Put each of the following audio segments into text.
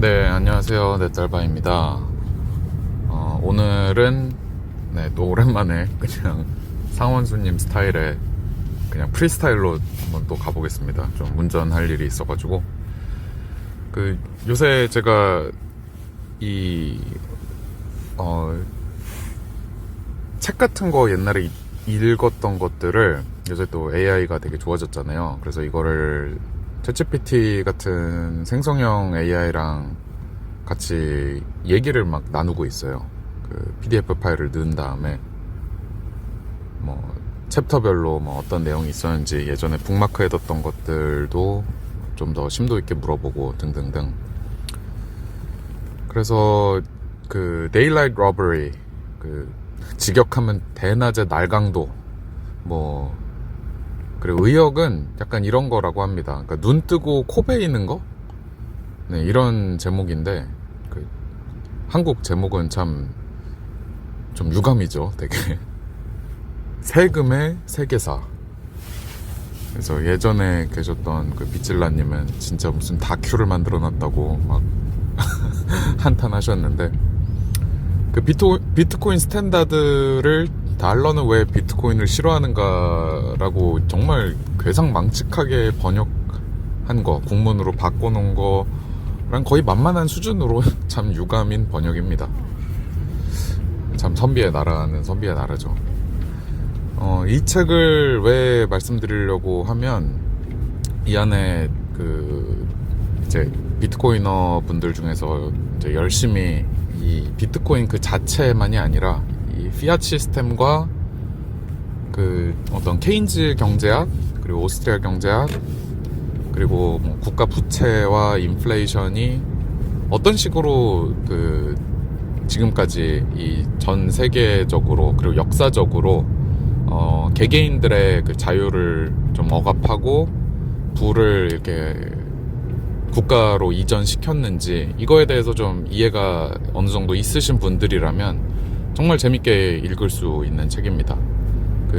네, 안녕하세요. 넷달바입니다. 오늘은 또 오랜만에 그냥 상원수님 스타일의 그냥 프리스타일로 한번 또 가보겠습니다. 좀 운전할 일이 있어가지고 요새 제가 책 같은 거 옛날에 읽었던 것들을 요새 또 AI가 되게 좋아졌잖아요. 그래서 이거를 챗GPT 같은 생성형 AI랑 같이 얘기를 막 나누고 있어요. PDF 파일을 넣은 다음에 챕터별로 어떤 내용이 있었는지, 예전에 북마크 해뒀던 것들도 좀 더 심도 있게 물어보고 등등등. 그래서 Daylight Robbery, 직역하면 대낮의 날강도, 그리고 의역은 약간 이런 거라고 합니다. 그러니까 눈 뜨고 코 베이는 거? 네, 이런 제목인데, 한국 제목은 좀 유감이죠, 되게. 세금의 세계사. 그래서 예전에 계셨던 빗질라님은 진짜 무슨 다큐를 만들어 놨다고 막 한탄하셨는데, 비트코인 스탠다드를 달러는 왜 비트코인을 싫어하는가라고 정말 괴상망측하게 번역한 거, 국문으로 바꿔놓은 거랑 거의 만만한 수준으로 참 유감인 번역입니다. 참 선비의 나라는 선비의 나라죠. 이 책을 왜 말씀드리려고 하면, 이 안에 이제 비트코이너 분들 중에서 이제 열심히 이 비트코인 자체만이 아니라 이 피아트 시스템과 어떤 케인즈 경제학, 그리고 오스트리아 경제학, 그리고 국가 부채와 인플레이션이 어떤 식으로 지금까지 이 전 세계적으로 그리고 역사적으로 개개인들의 자유를 좀 억압하고 부를 이렇게 국가로 이전시켰는지, 이거에 대해서 좀 이해가 어느 정도 있으신 분들이라면 정말 재밌게 읽을 수 있는 책입니다.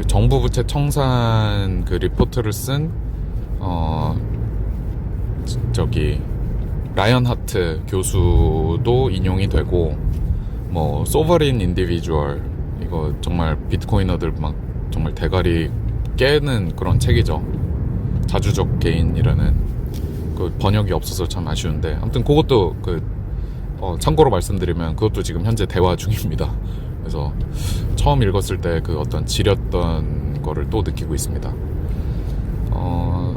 정부 부채 청산 리포트를 쓴 라이언 하트 교수도 인용이 되고, 소버린 인디비주얼, 이거 정말 비트코이너들 막 정말 대가리 깨는 그런 책이죠. 자주적 개인이라는, 번역이 없어서 참 아쉬운데, 아무튼 그것도 참고로 말씀드리면 그것도 지금 현재 대화 중입니다. 그래서 처음 읽었을 때 어떤 지렸던 거를 또 느끼고 있습니다.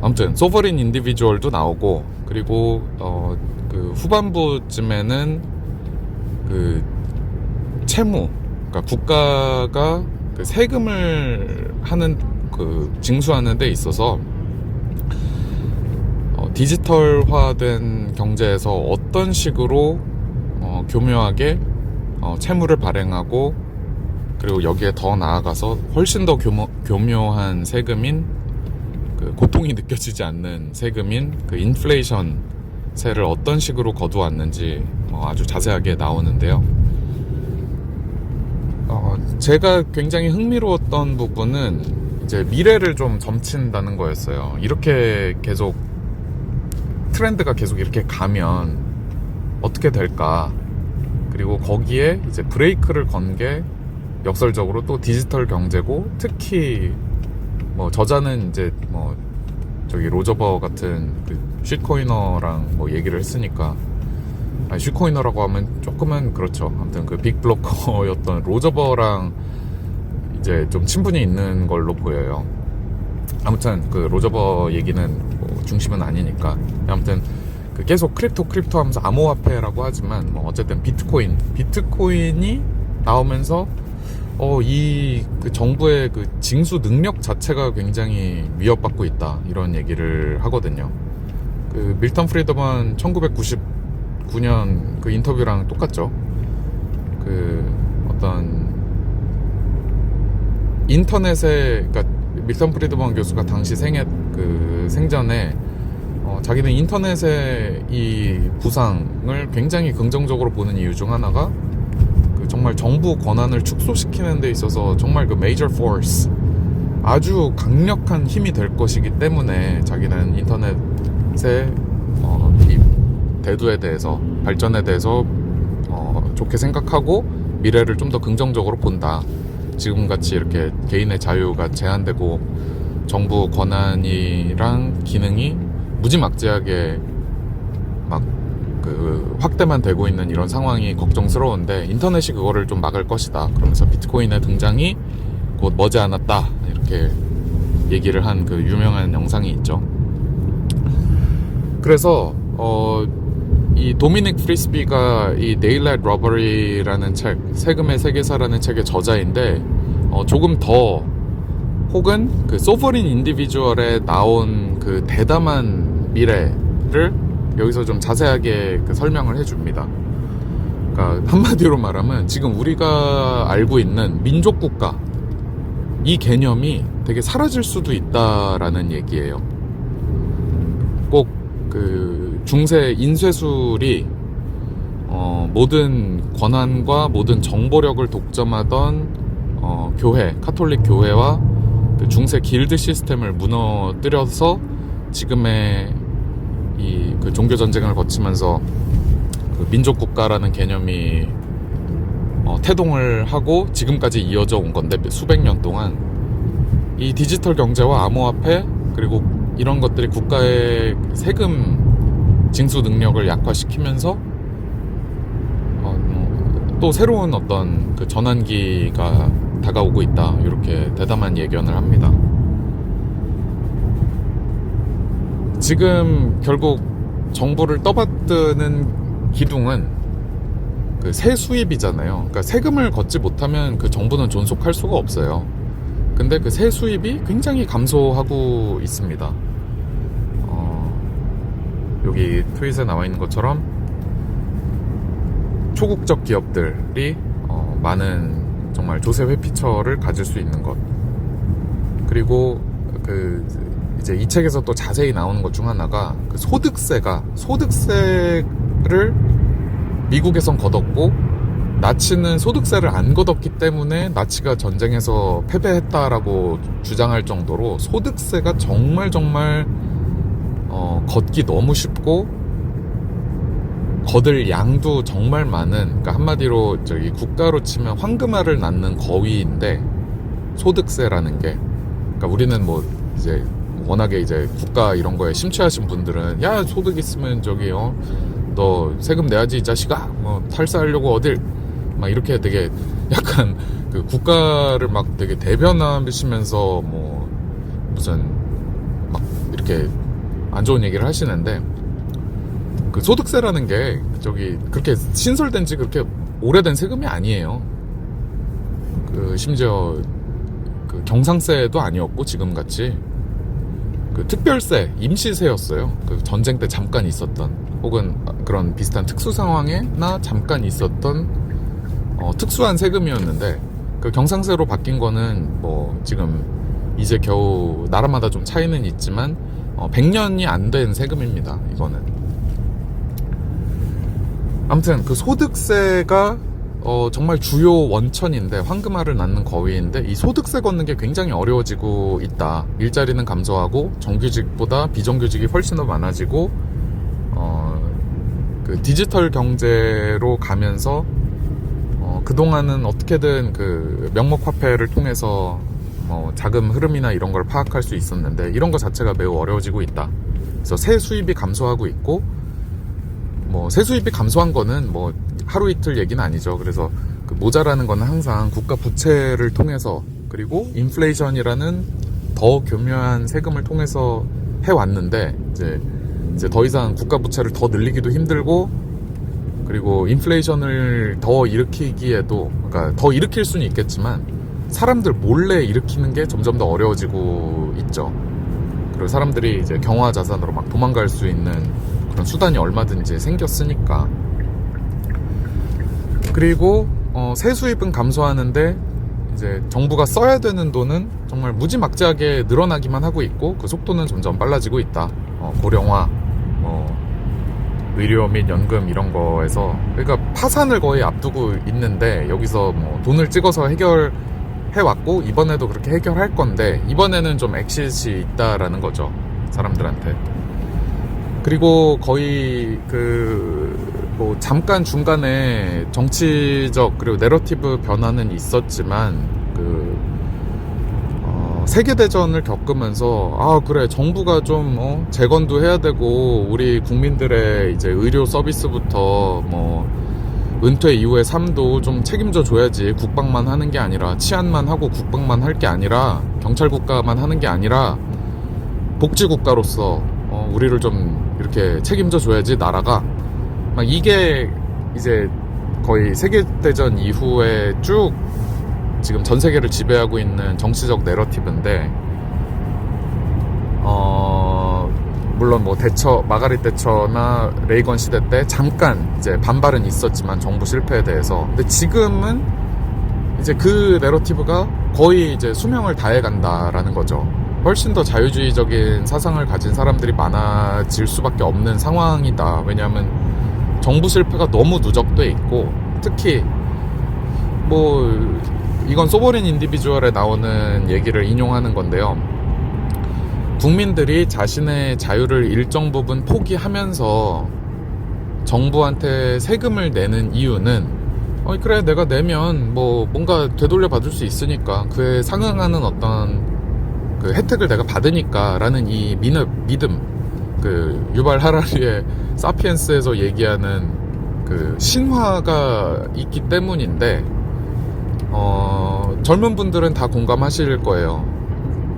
아무튼 소버린 인디비주얼도 나오고, 그리고 후반부쯤에는 채무, 그러니까 국가가 세금을 징수하는 데 있어서 디지털화된 경제에서 어떤 식으로 교묘하게 채무를 발행하고, 그리고 여기에 더 나아가서 훨씬 더 교묘한 세금인 고통이 느껴지지 않는 세금인 인플레이션세를 어떤 식으로 거두었는지 아주 자세하게 나오는데요. 제가 굉장히 흥미로웠던 부분은 이제 미래를 좀 점친다는 거였어요. 이렇게 계속 트렌드가 계속 이렇게 가면 어떻게 될까? 그리고 거기에 이제 브레이크를 건 게 역설적으로 또 디지털 경제고, 특히 저자는 이제 로저버 같은 쉿코이너랑 얘기를 했으니까, 쉿코이너라고 하면 조금은 그렇죠. 아무튼 빅블로커였던 로저버랑 이제 좀 친분이 있는 걸로 보여요. 아무튼 로저버 얘기는 중심은 아니니까. 아무튼 계속 크립토 하면서 암호화폐라고 하지만 어쨌든 비트코인이 나오면서 이 정부의 징수 능력 자체가 굉장히 위협받고 있다, 이런 얘기를 하거든요. 밀턴 프리드먼 1999년 인터뷰랑 똑같죠. 어떤 인터넷에, 밀턴 프리드먼 교수가 당시 생전에 자기는 인터넷의 이 부상을 굉장히 긍정적으로 보는 이유 중 하나가 정말 정부 권한을 축소시키는 데 있어서 정말 메이저 포스, 아주 강력한 힘이 될 것이기 때문에 자기는 인터넷의 이 대두에 대해서, 발전에 대해서 좋게 생각하고 미래를 좀 더 긍정적으로 본다. 지금같이 이렇게 개인의 자유가 제한되고 정부 권한이랑 기능이 무지막지하게 막 확대만 되고 있는 이런 상황이 걱정스러운데, 인터넷이 그거를 좀 막을 것이다. 그러면서 비트코인의 등장이 곧 머지않았다, 이렇게 얘기를 한 그 유명한 영상이 있죠. 그래서 이 도미닉 프리스비가 이 Daylight Robbery라는 책, 세금의 세계사라는 책의 저자인데, 조금 더 혹은 그 소버린 인디비주얼에 나온 그 대담한 미래를 여기서 좀 자세하게 설명을 해줍니다. 그러니까 한마디로 말하면 지금 우리가 알고 있는 민족국가, 이 개념이 되게 사라질 수도 있다라는 얘기예요. 꼭 그 중세 인쇄술이 모든 권한과 모든 정보력을 독점하던 교회, 카톨릭 교회와 그 중세 길드 시스템을 무너뜨려서 지금의 그 종교 전쟁을 거치면서 그 민족 국가라는 개념이 태동을 하고 지금까지 이어져 온 건데, 수백 년 동안 이 디지털 경제와 암호화폐 그리고 이런 것들이 국가의 세금 징수 능력을 약화시키면서 또 새로운 어떤 그 전환기가 다가오고 있다, 이렇게 대담한 예견을 합니다. 지금 결국 정부를 떠받드는 기둥은 그 세수입이잖아요. 그러니까 세금을 걷지 못하면 그 정부는 존속할 수가 없어요. 근데 그 세수입이 굉장히 감소하고 있습니다. 여기 트윗에 나와 있는 것처럼 초국적 기업들이 많은 정말 조세 회피처를 가질 수 있는 것, 그리고 그 이제 이 책에서 또 자세히 나오는 것 중 하나가 그 소득세를 미국에선 걷었고, 나치는 소득세를 안 걷었기 때문에 나치가 전쟁에서 패배했다라고 주장할 정도로 소득세가 정말 걷기 너무 쉽고 걷을 양도 정말 많은, 그러니까 한마디로 저기 국가로 치면 황금알을 낳는 거위인데, 소득세라는 게, 그러니까 우리는 뭐 이제 워낙에 이제 국가 이런 거에 심취하신 분들은, 야 소득 있으면 저기 너 세금 내야지 이 자식아, 탈세하려고 어딜 막 이렇게 되게 약간 그 국가를 막 되게 대변하시면서 뭐 무슨 막 이렇게 안 좋은 얘기를 하시는데, 그 소득세라는 게 저기 그렇게 신설된 지 그렇게 오래된 세금이 아니에요. 그 심지어 그 경상세도 아니었고, 지금같이 그 특별세, 임시세였어요. 그 전쟁 때 잠깐 있었던, 혹은 그런 비슷한 특수 상황에나 잠깐 있었던 특수한 세금이었는데, 그 경상세로 바뀐 거는 뭐 지금 이제 겨우 나라마다 좀 차이는 있지만 100년이 안 된 세금입니다, 이거는. 아무튼 그 소득세가 정말 주요 원천인데, 황금알을 낳는 거위인데, 이 소득세 걷는 게 굉장히 어려워지고 있다. 일자리는 감소하고 정규직보다 비정규직이 훨씬 더 많아지고, 그 디지털 경제로 가면서 그동안은 어떻게든 그 명목화폐를 통해서 뭐 자금 흐름이나 이런 걸 파악할 수 있었는데, 이런 거 자체가 매우 어려워지고 있다. 그래서 세 수입이 감소하고 있고, 뭐 세수입이 감소한 거는 뭐 하루 이틀 얘기는 아니죠. 그래서 그 모자라는 거는 항상 국가 부채를 통해서, 그리고 인플레이션이라는 더 교묘한 세금을 통해서 해왔는데, 이제 더 이상 국가 부채를 더 늘리기도 힘들고, 그리고 인플레이션을 더 일으키기에도, 그러니까 더 일으킬 수는 있겠지만 사람들 몰래 일으키는 게 점점 더 어려워지고 있죠. 그리고 사람들이 이제 경화 자산으로 막 도망갈 수 있는 그런 수단이 얼마든지 생겼으니까. 그리고 세수입은 감소하는데, 이제 정부가 써야 되는 돈은 정말 무지막지하게 늘어나기만 하고 있고, 그 속도는 점점 빨라지고 있다. 고령화, 의료 및 연금 이런 거에서, 그러니까 파산을 거의 앞두고 있는데, 여기서 뭐 돈을 찍어서 해결해왔고, 이번에도 그렇게 해결할 건데, 이번에는 좀 엑싯이 있다라는 거죠, 사람들한테. 그리고 거의 그 뭐 잠깐 중간에 정치적 그리고 내러티브 변화는 있었지만 세계대전을 겪으면서 아 그래 정부가 좀 재건도 해야 되고 우리 국민들의 이제 의료 서비스부터 뭐 은퇴 이후의 삶도 좀 책임져 줘야지. 국방만 하는 게 아니라 치안만 하고 국방만 할 게 아니라 경찰 국가만 하는 게 아니라 복지 국가로서 우리를 좀 이렇게 책임져 줘야지 나라가. 막 이게 이제 거의 세계대전 이후에 쭉 지금 전 세계를 지배하고 있는 정치적 내러티브인데 물론 뭐 마가릿 대처나 레이건 시대 때 잠깐 이제 반발은 있었지만 정부 실패에 대해서. 근데 지금은 이제 그 내러티브가 거의 이제 수명을 다해 간다라는 거죠. 훨씬 더 자유주의적인 사상을 가진 사람들이 많아질 수밖에 없는 상황이다. 왜냐하면 정부 실패가 너무 누적돼 있고, 특히 뭐 이건 소버린 인디비주얼에 나오는 얘기를 인용하는 건데요. 국민들이 자신의 자유를 일정 부분 포기하면서 정부한테 세금을 내는 이유는 그래 내가 내면 뭐 뭔가 되돌려 받을 수 있으니까 그에 상응하는 어떤 그 혜택을 내가 받으니까 라는 이 믿음, 그 유발 하라리의 사피엔스에서 얘기하는 그 신화가 있기 때문인데 젊은 분들은 다 공감하실 거예요.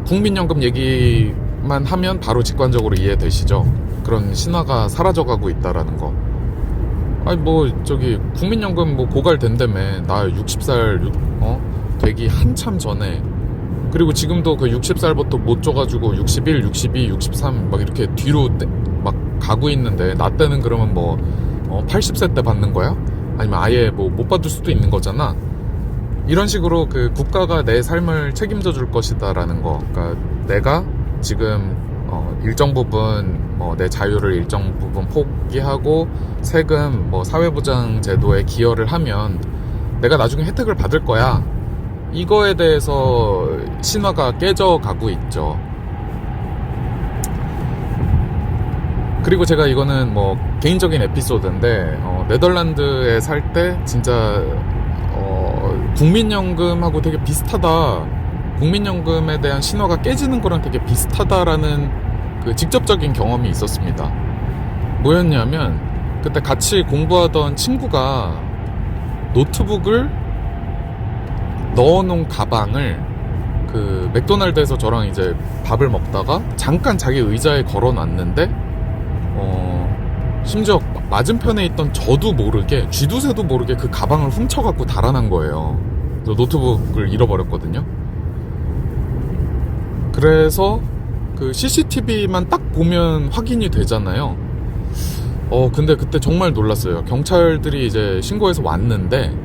국민연금 얘기만 하면 바로 직관적으로 이해되시죠? 그런 신화가 사라져가고 있다라는 거. 아니 뭐 저기 국민연금 뭐 고갈된다며. 나 60살 되기 한참 전에. 그리고 지금도 그 60살부터 못 줘가지고 61, 62, 63 막 이렇게 뒤로 막 가고 있는데, 나 때는 그러면 뭐 80세 때 받는 거야? 아니면 아예 뭐 못 받을 수도 있는 거잖아. 이런 식으로 그 국가가 내 삶을 책임져 줄 것이다라는 거. 그러니까 내가 지금 일정 부분 내 자유를 일정 부분 포기하고 세금 사회보장 제도에 기여를 하면 내가 나중에 혜택을 받을 거야. 이거에 대해서 신화가 깨져가고 있죠. 그리고 제가 이거는 뭐 개인적인 에피소드인데 네덜란드에 살 때 진짜 국민연금하고 되게 비슷하다, 국민연금에 대한 신화가 깨지는 거랑 되게 비슷하다라는 그 직접적인 경험이 있었습니다. 뭐였냐면 그때 같이 공부하던 친구가 노트북을 넣어놓은 가방을 그 맥도날드에서 저랑 이제 밥을 먹다가 잠깐 자기 의자에 걸어놨는데 심지어 맞은편에 있던 저도 모르게, 쥐두새도 모르게 그 가방을 훔쳐갖고 달아난 거예요. 그래서 노트북을 잃어버렸거든요. 그래서 그 CCTV만 딱 보면 확인이 되잖아요. 근데 그때 정말 놀랐어요. 경찰들이 이제 신고해서 왔는데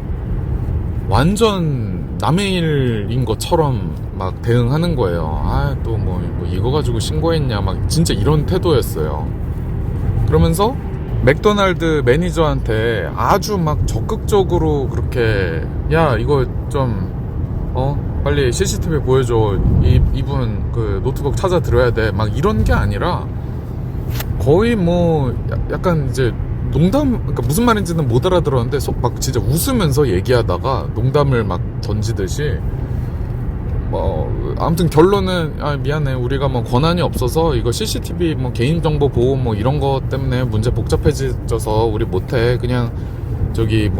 완전 남의 일인 것처럼 막 대응하는 거예요. 또 뭐 이거 가지고 신고했냐, 막 진짜 이런 태도였어요. 그러면서 맥도날드 매니저한테 아주 막 적극적으로 그렇게, 야 이거 좀 빨리 CCTV 보여줘, 이분 그 노트북 찾아 들어야 돼, 막 이런 게 아니라 거의 뭐 약간 이제 농담, 그러니까 무슨 말인지는 못 알아들었는데 막 진짜 웃으면서 얘기하다가 농담을 막 던지듯이 아무튼 결론은 미안해, 우리가 뭐 권한이 없어서 이거 CCTV 개인정보 보호 이런 거 때문에 문제 복잡해져서 우리 못해. 그냥 저기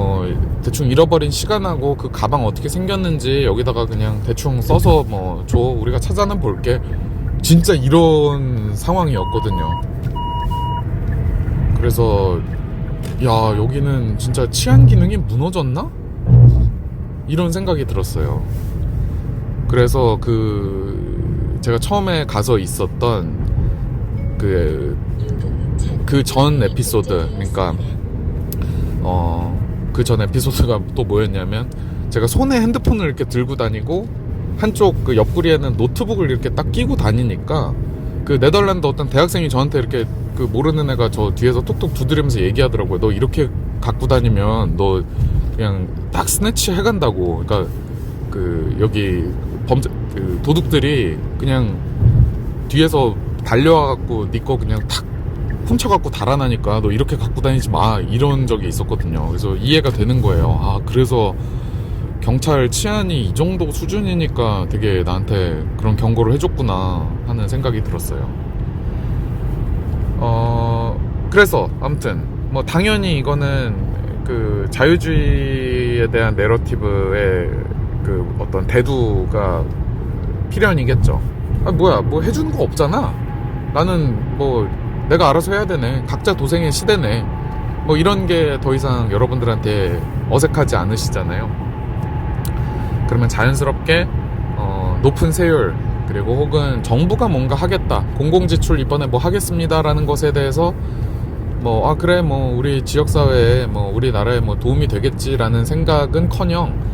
대충 잃어버린 시간하고 그 가방 어떻게 생겼는지 여기다가 그냥 대충 써서 줘, 우리가 찾아는 볼게. 진짜 이런 상황이었거든요. 그래서 야, 여기는 진짜 치안 기능이 무너졌나? 이런 생각이 들었어요. 그래서 제가 처음에 가서 있었던 그 전 에피소드, 그러니까 그 전 에피소드가 또 뭐였냐면, 제가 손에 핸드폰을 이렇게 들고 다니고 한쪽 그 옆구리에는 노트북을 이렇게 딱 끼고 다니니까 그 네덜란드 어떤 대학생이 저한테 이렇게 그 모르는 애가 저 뒤에서 톡톡 두드리면서 얘기하더라고요. 너 이렇게 갖고 다니면 너 그냥 딱 스네치 해간다고. 그러니까 그 여기 그 도둑들이 그냥 뒤에서 달려와갖고 니 거 그냥 탁 훔쳐갖고 달아나니까 너 이렇게 갖고 다니지 마, 이런 적이 있었거든요. 그래서 이해가 되는 거예요. 아, 그래서 경찰 치안이 이 정도 수준이니까 되게 나한테 그런 경고를 해줬구나 하는 생각이 들었어요. 그래서 아무튼 뭐 당연히 이거는 그 자유주의에 대한 내러티브의 그 어떤 대두가 필연이겠죠. 아, 뭐야, 뭐 해주는 거 없잖아. 나는 뭐 내가 알아서 해야 되네. 각자 도생의 시대네. 뭐 이런 게 더 이상 여러분들한테 어색하지 않으시잖아요. 그러면 자연스럽게 높은 세율, 그리고 혹은 정부가 뭔가 하겠다, 공공지출 이번에 뭐 하겠습니다라는 것에 대해서 뭐 아 그래 뭐 우리 지역사회에 뭐 우리나라에 뭐 도움이 되겠지라는 생각은커녕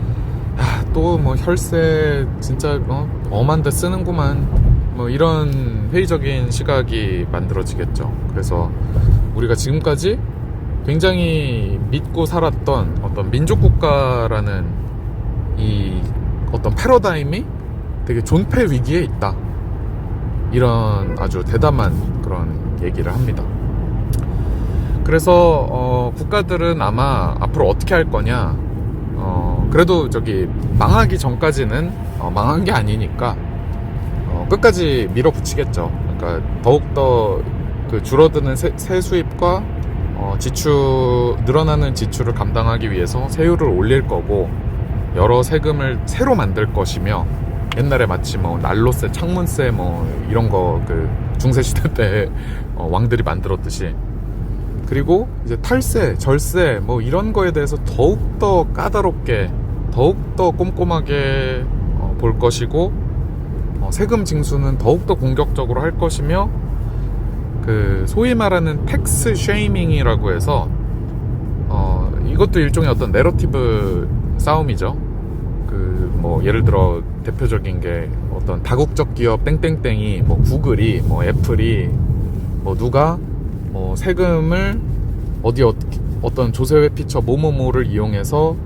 또 뭐 혈세 진짜 엄한 데 쓰는구만, 뭐 이런 회의적인 시각이 만들어지겠죠. 그래서 우리가 지금까지 굉장히 믿고 살았던 어떤 민족국가라는 이 어떤 패러다임이 되게 존폐 위기에 있다, 이런 아주 대담한 그런 얘기를 합니다. 그래서 국가들은 아마 앞으로 어떻게 할 거냐, 그래도 저기 망하기 전까지는 망한 게 아니니까 끝까지 밀어붙이겠죠. 그러니까 더욱더 그 줄어드는 세 수입과 늘어나는 지출을 감당하기 위해서 세율을 올릴 거고, 여러 세금을 새로 만들 것이며, 옛날에 마치 뭐 난로세, 창문세 뭐 이런 거 그 중세시대 때 왕들이 만들었듯이, 그리고 이제 탈세, 절세 뭐 이런 거에 대해서 더욱더 까다롭게, 더욱더 꼼꼼하게 볼 것이고, 세금 징수는 더욱더 공격적으로 할 것이며, 그 소위 말하는 텍스 쉐이밍이라고 해서 이것도 일종의 어떤 내러티브 싸움이죠. 그 뭐 예를 들어 대표적인 게 어떤 다국적 기업 땡땡땡이, 뭐 구글이, 뭐 애플이, 뭐 누가 뭐 세금을 어떤 조세회 피처 뭐뭐뭐를 이용해서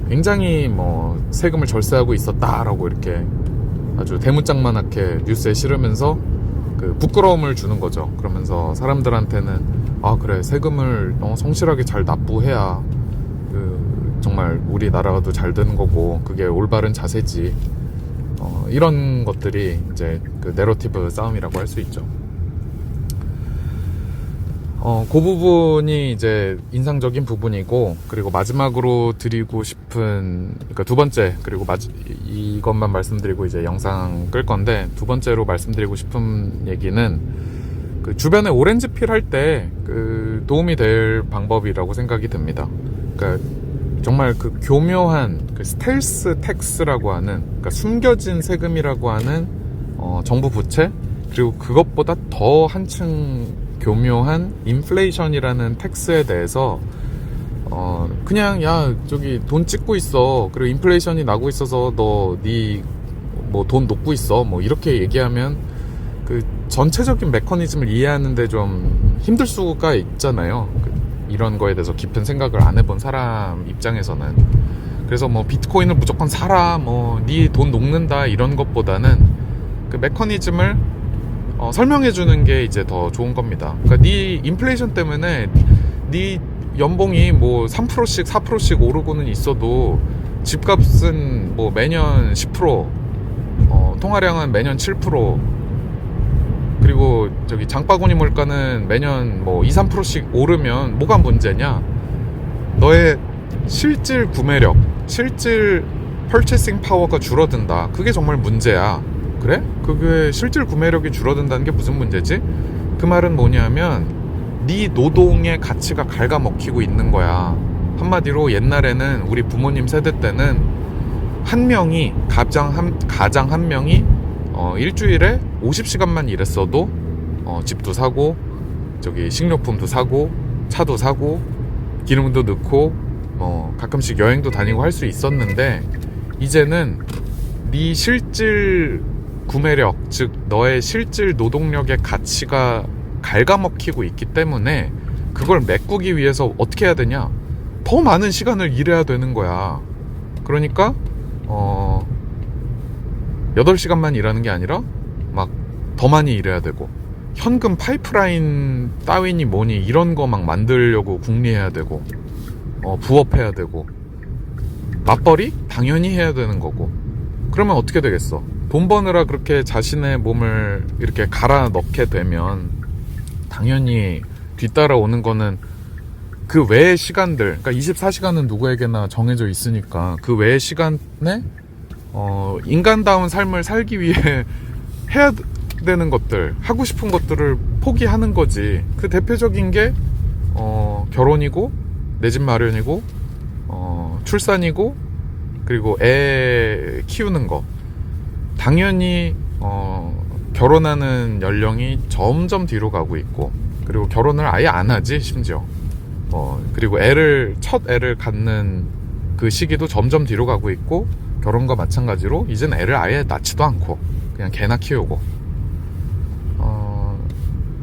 굉장히 뭐 세금을 절세하고 있었다라고 이렇게 아주 대문짝만하게 뉴스에 실으면서 그 부끄러움을 주는 거죠. 그러면서 사람들한테는 아 그래, 세금을 성실하게 잘 납부해야 정말 우리나라도 잘 되는 거고 그게 올바른 자세지, 이런 것들이 이제 그 내러티브 싸움이라고 할 수 있죠. 그 부분이 이제 인상적인 부분이고, 그리고 마지막으로 드리고 싶은, 그러니까 두 번째, 그리고 이것만 말씀드리고 이제 영상 끌 건데, 두 번째로 말씀드리고 싶은 얘기는 그 주변에 오렌지 필 할 때 그 도움이 될 방법이라고 생각이 듭니다. 그러니까 정말 그 교묘한 그 스텔스 텍스라고 하는, 그러니까 숨겨진 세금이라고 하는 정부 부채, 그리고 그것보다 더 한층 교묘한 인플레이션이라는 텍스에 대해서 그냥 야 저기 돈 찍고 있어, 그리고 인플레이션이 나고 있어서 너 네 뭐 돈 녹고 있어, 뭐 이렇게 얘기하면 그 전체적인 메커니즘을 이해하는데 좀 힘들 수가 있잖아요. 이런 거에 대해서 깊은 생각을 안 해본 사람 입장에서는. 그래서 뭐 비트코인을 무조건 사라, 뭐 네 돈 녹는다, 이런 것보다는 그 메커니즘을 설명해 주는 게 이제 더 좋은 겁니다. 그러니까 네 인플레이션 때문에 네 연봉이 뭐 3%씩 4%씩 오르고는 있어도 집값은 뭐 매년 10%, 통화량은 매년 7%, 그리고 저기 장바구니 물가는 매년 뭐 2, 3%씩 오르면 뭐가 문제냐? 너의 실질 구매력, 실질 퍼체싱 파워가 줄어든다. 그게 정말 문제야. 그래? 그게 실질 구매력이 줄어든다는 게 무슨 문제지? 그 말은 뭐냐면 네 노동의 가치가 갉아먹히고 있는 거야. 한마디로 옛날에는 우리 부모님 세대 때는 한 명이, 가장 한 명이 일주일에 50시간만 일했어도 집도 사고 저기 식료품도 사고 차도 사고 기름도 넣고 가끔씩 여행도 다니고 할 수 있었는데, 이제는 네 실질 구매력, 즉 너의 실질 노동력의 가치가 갉아먹히고 있기 때문에 그걸 메꾸기 위해서 어떻게 해야 되냐? 더 많은 시간을 일해야 되는 거야. 그러니까 8시간만 일하는 게 아니라 막 더 많이 일해야 되고, 현금 파이프라인 따위니 뭐니 이런 거 막 만들려고 궁리해야 되고 부업해야 되고 맞벌이? 당연히 해야 되는 거고. 그러면 어떻게 되겠어? 돈 버느라 그렇게 자신의 몸을 이렇게 갈아 넣게 되면 당연히 뒤따라오는 거는 그 외의 시간들, 그러니까 24시간은 누구에게나 정해져 있으니까 그 외의 시간에 인간다운 삶을 살기 위해 해야 되는 것들, 하고 싶은 것들을 포기하는 거지. 그 대표적인 게 결혼이고 내 집 마련이고 출산이고 그리고 애 키우는 거. 당연히 결혼하는 연령이 점점 뒤로 가고 있고, 그리고 결혼을 아예 안 하지 심지어. 그리고 첫 애를 갖는 그 시기도 점점 뒤로 가고 있고, 결혼과 마찬가지로 이젠 애를 아예 낳지도 않고 그냥 개나 키우고.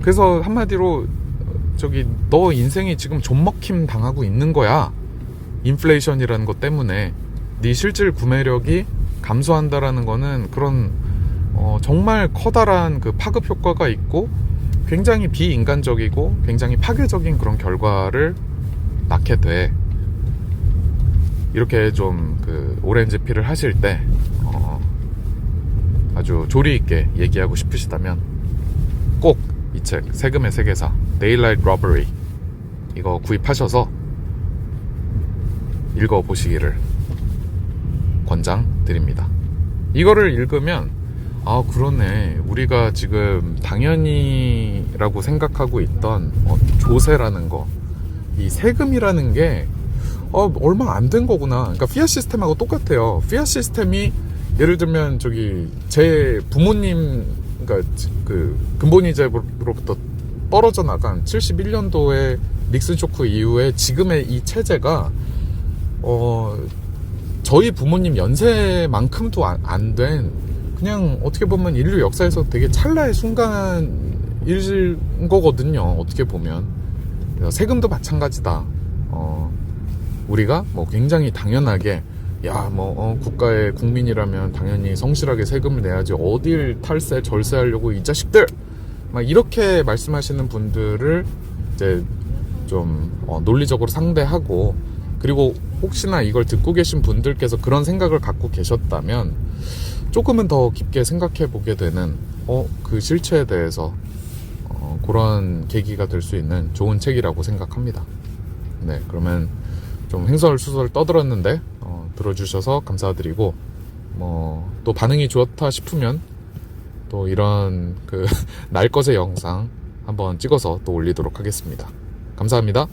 그래서 한마디로 너 인생이 지금 존먹힘 당하고 있는 거야. 인플레이션이라는 것 때문에 네 실질 구매력이 감소한다라는 거는 그런 정말 커다란 그 파급 효과가 있고 굉장히 비인간적이고 굉장히 파괴적인 그런 결과를 낳게 돼. 이렇게 좀 그 오렌지 필을 하실 때 아주 조리 있게 얘기하고 싶으시다면 꼭 이 책 세금의 세계사 Daylight Robbery 이거 구입하셔서 읽어보시기를 권장드립니다. 이거를 읽으면 그러네, 우리가 지금 당연히라고 생각하고 있던 조세라는 거, 이 세금이라는 게 얼마 안 된 거구나. 그러니까 피아 시스템하고 똑같아요. 피아 시스템이 예를 들면 제 부모님, 그러니까 그 근본이자로부터 떨어져 나간 71년도에 닉슨 쇼크 이후에 지금의 이 체제가 저희 부모님 연세만큼도 안 된, 그냥 어떻게 보면 인류 역사에서 되게 찰나의 순간일 거거든요. 어떻게 보면. 세금도 마찬가지다. 우리가 뭐 굉장히 당연하게 국가의 국민이라면 당연히 성실하게 세금을 내야지, 어딜 탈세 절세하려고 이 자식들 막 이렇게 말씀하시는 분들을 이제 좀 논리적으로 상대하고, 그리고 혹시나 이걸 듣고 계신 분들께서 그런 생각을 갖고 계셨다면 조금은 더 깊게 생각해 보게 되는 그 실체에 대해서 그런 계기가 될 수 있는 좋은 책이라고 생각합니다. 네, 그러면 좀 횡설수설 떠들었는데 들어주셔서 감사드리고, 또 반응이 좋다 싶으면 또 이런 날 것의 영상 한번 찍어서 또 올리도록 하겠습니다. 감사합니다.